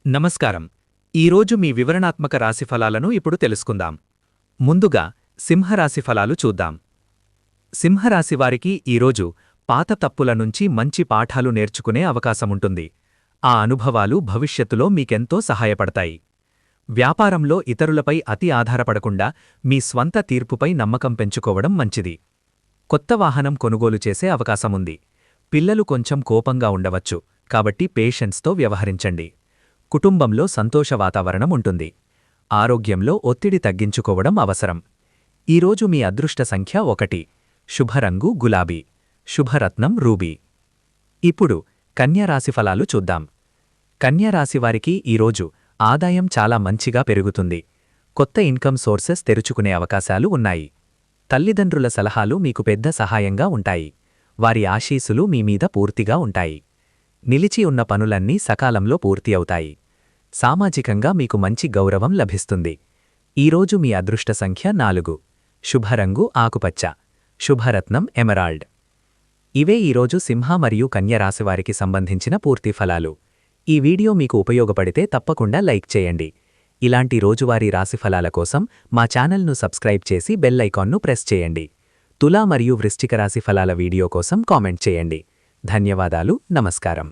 నమస్కారం. ఈరోజు మీ వివరణాత్మక రాశిఫలాలను ఇప్పుడు తెలుసుకుందాం. ముందుగా సింహరాశి ఫలాలు చూద్దాం. సింహరాశివారికి ఈరోజు పాత తప్పుల నుంచి మంచి పాఠాలు నేర్చుకునే అవకాశముంటుంది. ఆ అనుభవాలు భవిష్యత్తులో మీకెంతో సహాయపడతాయి. వ్యాపారంలో ఇతరులపై అతి ఆధారపడకుండా మీ స్వంత తీర్పుపై నమ్మకం పెంచుకోవడం మంచిది. కొత్త వాహనం కొనుగోలు చేసే అవకాశముంది. పిల్లలు కొంచెం కోపంగా ఉండవచ్చు, కాబట్టి పేషెన్స్తో వ్యవహరించండి. కుటుంబంలో సంతోష వాతావరణం ఉంటుంది. ఆరోగ్యంలో ఒత్తిడి తగ్గించుకోవడం అవసరం. ఈరోజు మీ అదృష్ట సంఖ్య 1. శుభరంగు గులాబీ. శుభరత్నం రూబీ. ఇప్పుడు కన్యరాశి ఫలాలు చూద్దాం. కన్యరాశివారికి ఈరోజు ఆదాయం చాలా మంచిగా పెరుగుతుంది. కొత్త ఇన్కమ్ సోర్సెస్ తెరుచుకునే అవకాశాలు ఉన్నాయి. తల్లిదండ్రుల సలహాలు మీకు పెద్ద సహాయంగా ఉంటాయి. వారి ఆశీస్సులు మీ మీద పూర్తిగా ఉంటాయి. నిలిచి ఉన్న పనులన్నీ సకాలంలో పూర్తి అవుతాయి. సామాజికంగా మీకు మంచి గౌరవం లభిస్తుంది. ఈరోజు మీ అదృష్ట సంఖ్య 4. శుభరంగు ఆకుపచ్చ. శుభరత్నం ఎమరాల్డ్. ఇవే ఈరోజు సింహ మరియు కన్య రాశివారికి సంబంధించిన పూర్తి ఫలాలు. ఈ వీడియో మీకు ఉపయోగపడితే తప్పకుండా లైక్ చేయండి. ఇలాంటి రోజువారీ రాశిఫలాల కోసం మా ఛానల్ను సబ్స్క్రైబ్ చేసి బెల్ ఐకాన్ను ప్రెస్ చేయండి. తులా మరియు వృశ్చిక రాశి ఫలాల వీడియో కోసం కామెంట్ చేయండి. ధన్యవాదాలు. నమస్కారం.